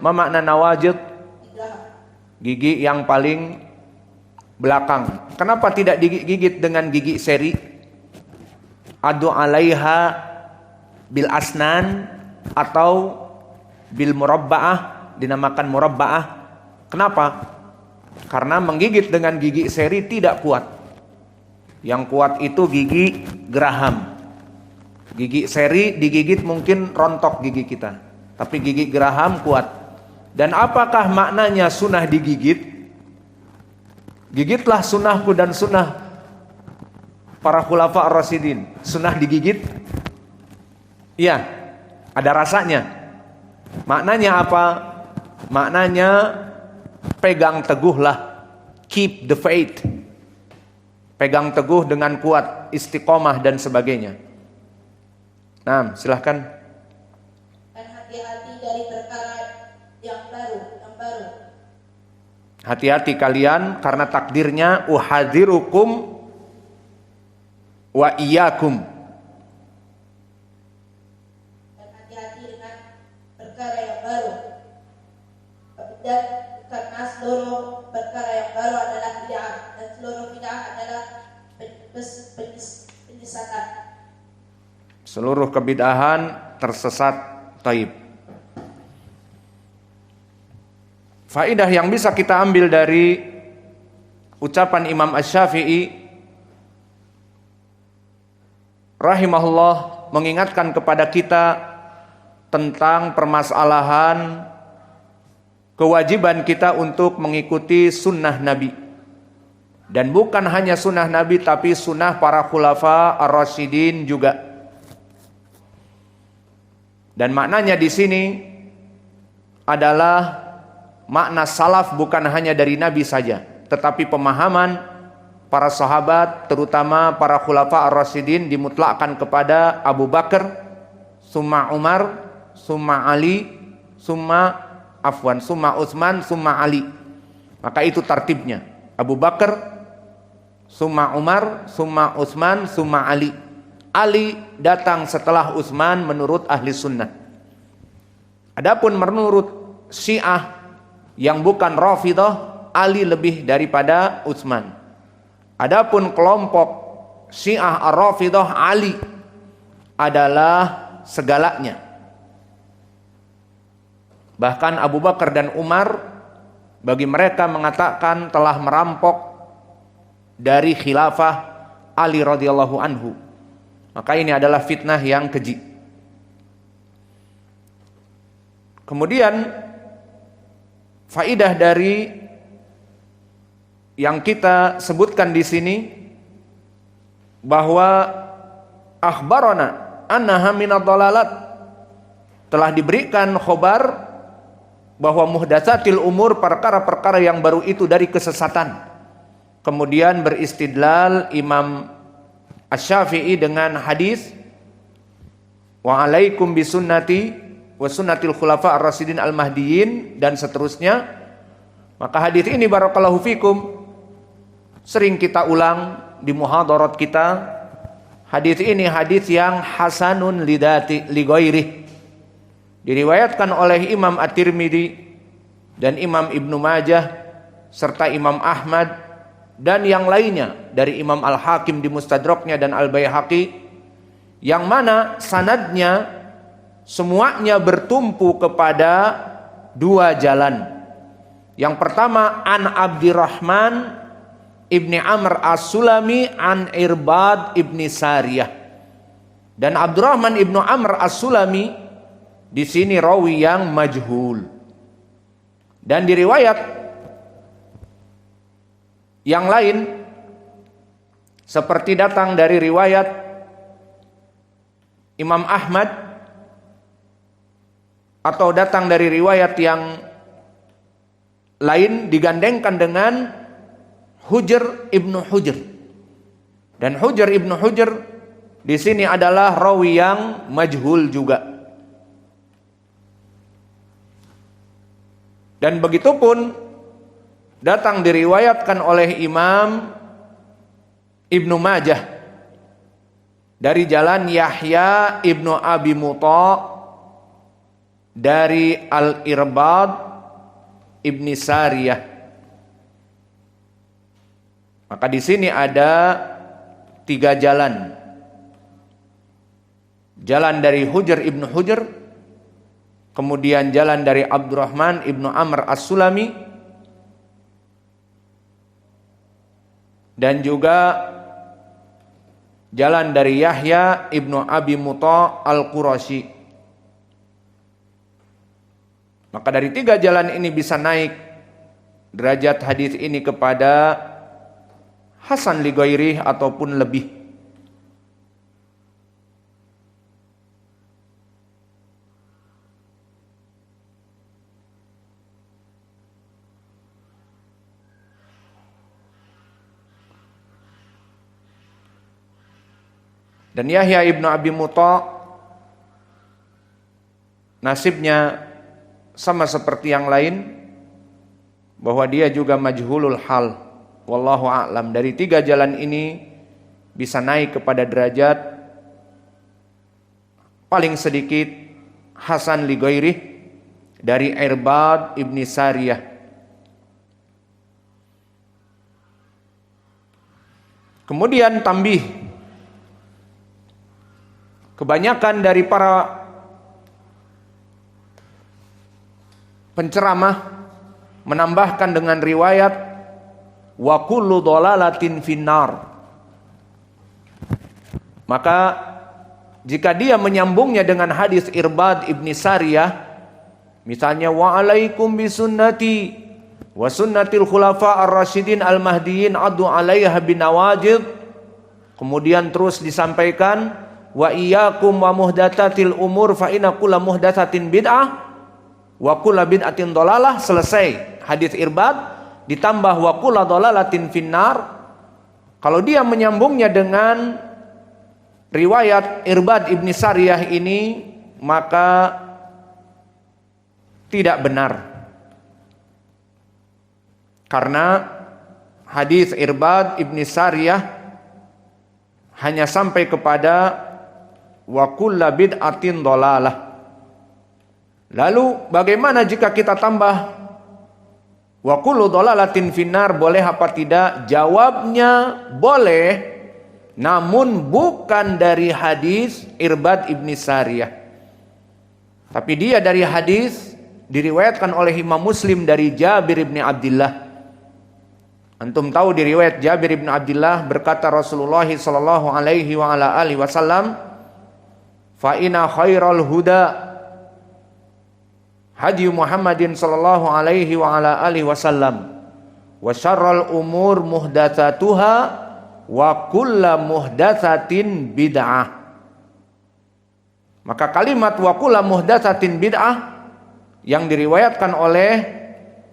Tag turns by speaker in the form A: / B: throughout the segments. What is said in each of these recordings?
A: Ma makna nawajid? Gigi yang paling belakang. Kenapa tidak digigit dengan gigi seri? Adu alaiha bil asnan atau bil murabba'ah, dinamakan murabba'ah. Kenapa? Karena menggigit dengan gigi seri tidak kuat. Yang kuat itu gigi geraham. Gigi seri digigit mungkin rontok gigi kita, tapi gigi geraham kuat. Dan apakah maknanya sunnah digigit? Gigitlah sunnahku dan sunnah para khulafa ar-rasyidin. Sunnah digigit? Iya, ada rasanya. Maknanya apa? Maknanya pegang teguhlah, keep the faith. Pegang teguh dengan kuat, istiqomah dan sebagainya. Nah, silahkan.
B: Dan hati-hati dari perkara yang baru.
A: Hati-hati kalian karena takdirnya uhadzirukum wa iyyakum.
B: Dan hati-hati dengan perkara yang baru. Dan karena seluruh perkara yang baru adalah bid'ah, dan seluruh bid'ah adalah penyesatan.
A: Seluruh kebid'ahan tersesat. Taib. Faidah yang bisa kita ambil dari ucapan Imam Asy-Syafi'i rahimahullah mengingatkan kepada kita tentang permasalahan kewajiban kita untuk mengikuti sunnah Nabi. Dan bukan hanya sunnah Nabi, tapi sunnah para khulafa ar-rasyidin juga. Dan maknanya di sini adalah makna salaf bukan hanya dari Nabi saja, tetapi pemahaman para sahabat, terutama para khulafa ar-rasyidin, dimutlakkan kepada Abu Bakar, summa Umar, summa Ali, summa Utsman, summa Ali. Maka itu tartibnya. Abu Bakar, summa Umar, summa Utsman, summa Ali. Ali datang setelah Utsman menurut ahli sunnah. Adapun menurut Syiah yang bukan Rafidhah, Ali lebih daripada Utsman. Adapun kelompok Syiah ar-Rafidhah, Ali adalah segalanya. Bahkan Abu Bakar dan Umar bagi mereka mengatakan telah merampok dari khilafah Ali radhiyallahu anhu. Maka ini adalah fitnah yang keji. Kemudian faidah dari yang kita sebutkan di sini bahwa akhbarana annaha minad dhalalat, telah diberikan khobar bahwa muhdatsatil umur, perkara-perkara yang baru itu dari kesesatan. Kemudian beristidlal Imam Asy-Syafi'i dengan hadis wa alaikum bisunnati wa sunnatil khulafa ar-rasyidin al-mahdiyyin dan seterusnya. Maka hadis ini barakallahu fikum sering kita ulang di muhadharat kita. Hadis ini hadis yang hasanun lidati li ghairihi. Diriwayatkan oleh Imam At-Tirmidzi dan Imam Ibnu Majah serta Imam Ahmad dan yang lainnya dari Imam Al-Hakim di Mustadraknya dan Al-Baihaqi, yang mana sanadnya semuanya bertumpu kepada dua jalan. Yang pertama an Abdurrahman ibni Amr As-Sulami an Irbad ibni Sariyah. Dan Abdurrahman ibnu Amr As-Sulami di sini rawi yang majhul. Dan di riwayat yang lain seperti datang dari riwayat Imam Ahmad atau datang dari riwayat yang lain digandengkan dengan Hujr ibnu Hujr. Dan Hujr ibnu Hujr di sini adalah rawi yang majhul juga. Dan begitupun datang diriwayatkan oleh Imam Ibnu Majah dari jalan Yahya ibnu Abi Muta dari Al-Irbad Ibni Sariyah. Maka di sini ada 3 jalan. Jalan dari Hujr ibnu Hujr, kemudian jalan dari Abdurrahman ibnu Amr As-Sulami, dan juga jalan dari Yahya ibnu Abi Muta Al-Qurashi. Maka dari 3 jalan ini bisa naik derajat hadis ini kepada Hasan li ghairih ataupun lebih. Dan Yahya ibnu Abi Muta nasibnya sama seperti yang lain, bahwa dia juga majhulul hal. Wallahu a'lam. Dari 3 jalan ini bisa naik kepada derajat paling sedikit Hasan li ghairih dari Irbad ibni Sariyah. Kemudian tambih, kebanyakan dari para penceramah menambahkan dengan riwayat wa kullu dhalalatin finnar. Maka jika dia menyambungnya dengan hadis Irbad ibni Sariyah, misalnya wa alaikum bisunnati wa sunnatil khulafa ar-rasyidin al-mahdiyyin addu 'alaiha binawajid, kemudian terus disampaikan wa iyyakum wa muhdatsatil umur fa inna kulla muhdatsatin bid'ah wa kullu bid'atin dhalalah. Selesai hadis Irbad, ditambah wa kullu dhalalatin finnar. Kalau dia menyambungnya dengan riwayat Irbad ibni Sariyah ini, maka tidak benar, karena hadis Irbad ibni Sariyah hanya sampai kepada wa kullu bid'atin dhalalah. Lalu bagaimana jika kita tambah wa kullu dhalalatin finnar, boleh apa tidak? Jawabnya boleh, namun bukan dari hadis Irbad ibni Sariyah, tapi dia dari hadis diriwayatkan oleh Imam Muslim dari Jabir ibni Abdullah. Antum tahu di riwayat Jabir ibni Abdullah berkata Rasulullah sallallahu alaihi wa ala alihi wasallam, fa inna khairal huda hadi Muhammadin sallallahu alaihi wa ala alihi wasallam wa syarrul umur muhdatsatuha wa kullu muhdatsatin bid'ah. Maka kalimat wa kullu muhdatsatin bid'ah yang diriwayatkan oleh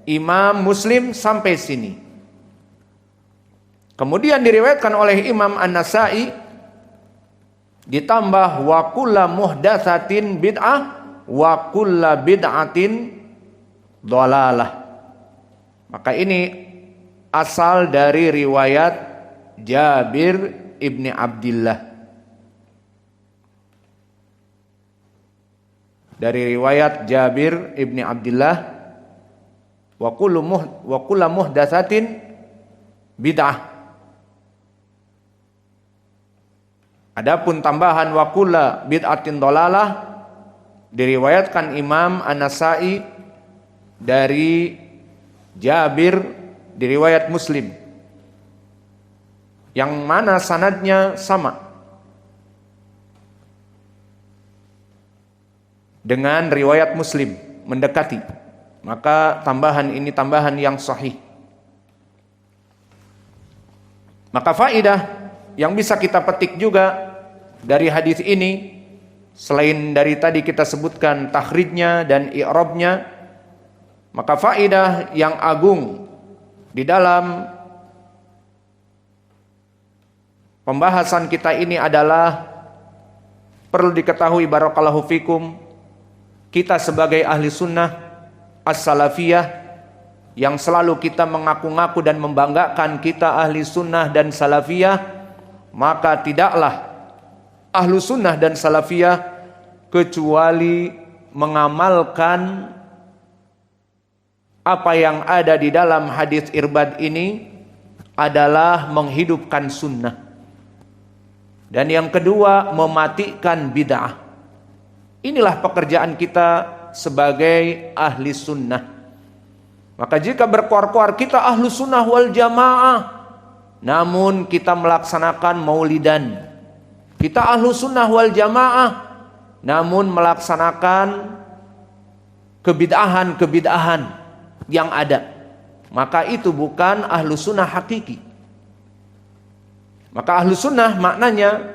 A: Imam Muslim sampai sini. Kemudian diriwayatkan oleh Imam An-Nasa'i ditambah wa kullu muhdatsatin bid'ah wa kullu bid'atin dhalalah. Maka ini asal dari riwayat Jabir ibni Abdullah. Dari riwayat Jabir ibni Abdullah, wa kullu muhdatsatin bid'ah. Adapun tambahan wa kullu bid'atin dhalalah diriwayatkan Imam An-Nasa'i dari Jabir di riwayat Muslim, yang mana sanadnya sama dengan riwayat Muslim, mendekati. Maka tambahan ini tambahan yang sahih. Maka faedah yang bisa kita petik juga dari hadis ini, selain dari tadi kita sebutkan takhrijnya dan i'rabnya, maka faedah yang agung di dalam pembahasan kita ini adalah perlu diketahui barakallahu fikum, kita sebagai ahli sunnah as-salafiyah yang selalu kita mengaku-ngaku dan membanggakan kita ahli sunnah dan salafiyah, maka tidaklah ahlu sunnah dan salafiyah kecuali mengamalkan apa yang ada di dalam hadis Irbad ini adalah menghidupkan sunnah. Dan yang kedua, mematikan bid'ah. Inilah pekerjaan kita sebagai ahli sunnah. Maka jika berkuar-kuar kita ahlu sunnah wal jamaah, namun kita melaksanakan maulidan, kita ahlu sunnah wal jamaah, namun melaksanakan kebid'ahan yang ada, maka itu bukan ahlu sunnah hakiki. Maka ahlu sunnah maknanya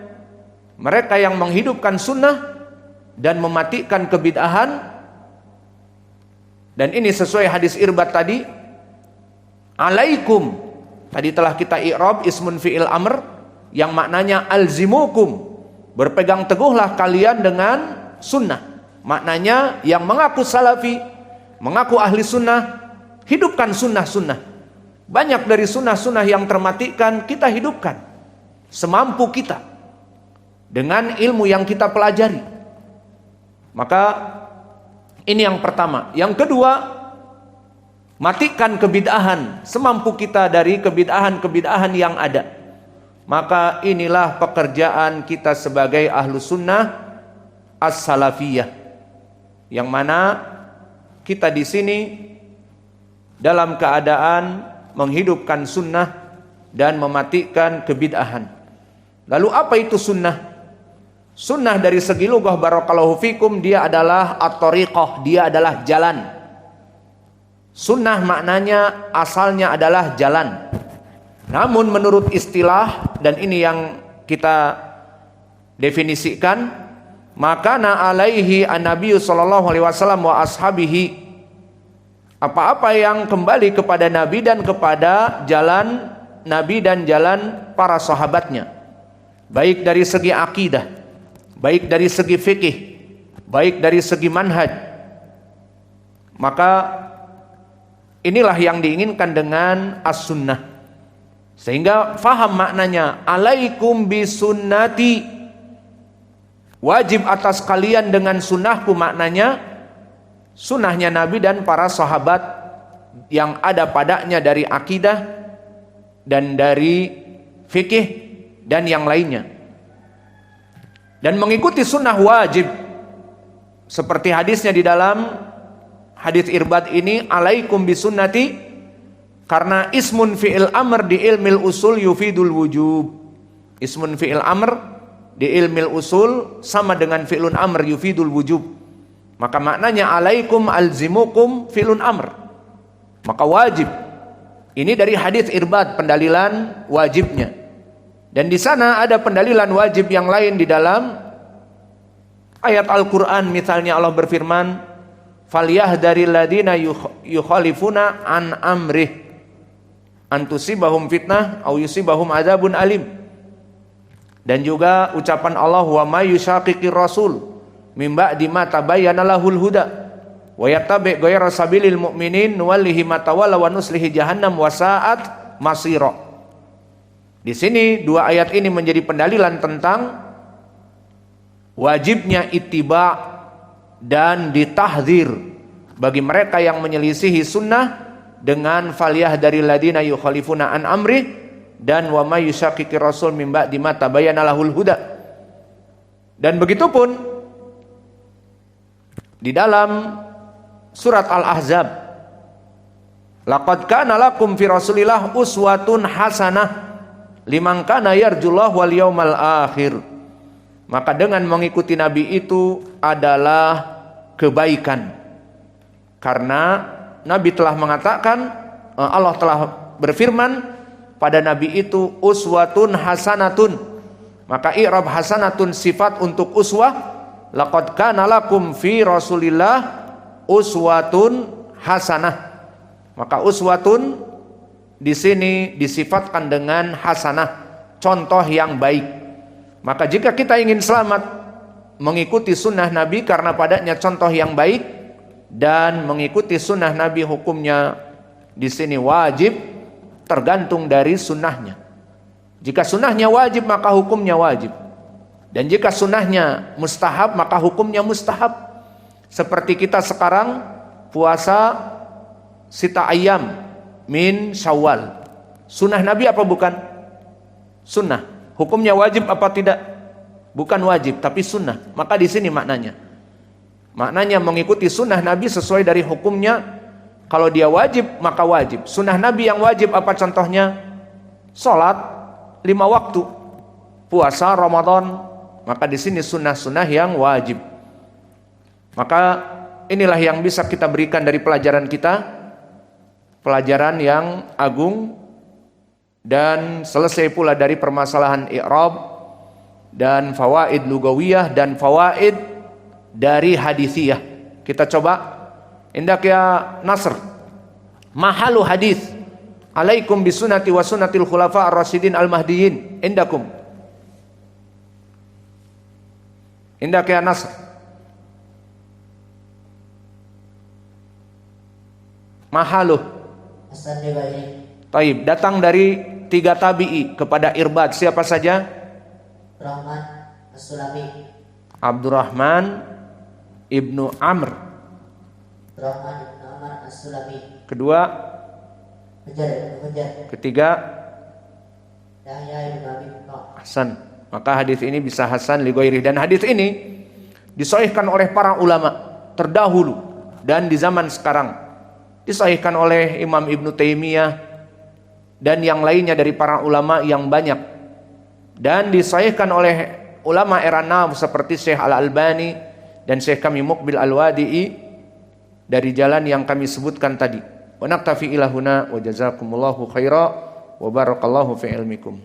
A: mereka yang menghidupkan sunnah dan mematikan kebid'ahan. Dan ini sesuai hadis Irbad tadi, alaikum, tadi telah kita i'rab ismun fi'il amr yang maknanya alzimukum, berpegang teguhlah kalian dengan sunnah. Maknanya yang mengaku salafi, mengaku ahli sunnah, hidupkan sunnah-sunnah. Banyak dari sunnah-sunnah yang termatikan kita hidupkan semampu kita dengan ilmu yang kita pelajari. Maka ini yang pertama. Yang kedua, matikan kebid'ahan semampu kita dari kebid'ahan yang ada. Maka inilah pekerjaan kita sebagai ahlu sunnah as-salafiyah, yang mana kita di sini dalam keadaan menghidupkan sunnah dan mematikan kebid'ahan. Lalu apa itu sunnah? Sunnah dari segi lughah barakallahu fikum, dia adalah at-thariqah, dia adalah jalan. Sunnah maknanya asalnya adalah jalan. Namun menurut istilah, dan ini yang kita definisikan, maka alaihi an-nabiy sallallahu alaihi wasallam wa ashabihi, apa-apa yang kembali kepada Nabi dan kepada jalan Nabi dan jalan para sahabatnya, baik dari segi akidah, baik dari segi fikih, baik dari segi manhaj. Maka inilah yang diinginkan dengan as-sunnah. Sehingga faham maknanya, alaikum bisunnati, wajib atas kalian dengan sunnahku, maknanya sunnahnya Nabi dan para sahabat yang ada padanya dari akidah dan dari fikih dan yang lainnya. Dan mengikuti sunnah wajib, seperti hadisnya di dalam hadis Irbad ini, alaikum bisunnati, karena ismun fi'il amr di ilmil usul yufidul wujub. Ismun fi'il amr di ilmil usul sama dengan fi'lun amr yufidul wujub. Maka maknanya alaikum alzimukum fi'lun amr, maka wajib. Ini dari hadis Irbad pendalilan wajibnya. Dan di sana ada pendalilan wajib yang lain di dalam ayat Al-Qur'an. Misalnya Allah berfirman, falyahdharil ladina yukhalifuna an amrih antusibahum fitnah au yusibahum adzabun alim. Dan juga ucapan Allah, wa may yushaqiqir rasul mim ba'di ma tabayyana lahul huda wa yattabi' ghayra sabilil mu'minin nuwallihi ma tawalla wa nuslihi jahannam wa sa'at masira. Di sini dua ayat ini menjadi pendalilan tentang wajibnya ittiba' dan ditahdzir bagi mereka yang menyelisihi sunnah dengan falyahdharil ladina yukhalifuna an amri dan wa may yushaqiqir rasul min ba'di ma tabayyana lahul huda. Dan begitupun di dalam surat Al-Ahzab, laqad kana lakum fi rasulillah uswatun hasanah liman kana yarjullah wal yaumal akhir. Maka dengan mengikuti Nabi itu adalah kebaikan, karena Nabi telah mengatakan, Allah telah berfirman pada Nabi itu uswatun hasanatun. Maka i'rab hasanatun sifat untuk uswah, laqad kana lakum fi rasulillah uswatun hasanah. Maka uswatun di sini disifatkan dengan hasanah, contoh yang baik. Maka jika kita ingin selamat, mengikuti sunnah Nabi karena padanya contoh yang baik, dan mengikuti sunnah Nabi hukumnya di sini wajib, tergantung dari sunnahnya. Jika sunnahnya wajib maka hukumnya wajib, dan jika sunnahnya mustahab maka hukumnya mustahab. Seperti kita sekarang puasa sita ayam min Syawal. Sunnah Nabi apa bukan? Sunnah. Hukumnya wajib apa tidak? Bukan wajib, tapi sunnah. Maka di sini maknanya. Maknanya mengikuti sunnah Nabi sesuai dari hukumnya. Kalau dia wajib, maka wajib. Sunnah Nabi yang wajib apa contohnya? Salat 5 waktu. Puasa Ramadan. Maka di sini sunnah-sunnah yang wajib. Maka inilah yang bisa kita berikan dari pelajaran kita. Pelajaran yang agung. Dan selesai pula dari permasalahan i'rab dan fawaid lugawiyah dan fawaid dari hadithiyah. Kita coba. Indak ya Nasr. Mahalu hadith. Alaikum bisunati wa sunatil khulafa ar-rasyidin al-mahdiyin. Indakum. Indak ya Nasr. Mahaluh. Taib. Datang dari 3 tabi'i kepada Irbad. Siapa saja?
B: Rahman As-Sulami.
A: Abdurrahman ibnu Amr.
B: Rahman ibn Amr As-Sulami.
A: Kedua.
B: Hujar.
A: Ketiga.
B: Yahya ibn Abi Bakar.
A: Hasan. Maka hadis ini bisa hasan li ghairihi. Dan hadis ini disahihkan oleh para ulama terdahulu dan di zaman sekarang. Disahihkan oleh Imam Ibnu Taimiyah dan yang lainnya dari para ulama yang banyak. Dan disahihkan oleh ulama era now seperti Syekh Al-Albani dan Syekh kami Muqbil Al-Wadi'i dari jalan yang kami sebutkan tadi. Wa naktafi ila huna wa jazakumullahu khaira wa barakallahu fi ilmikum.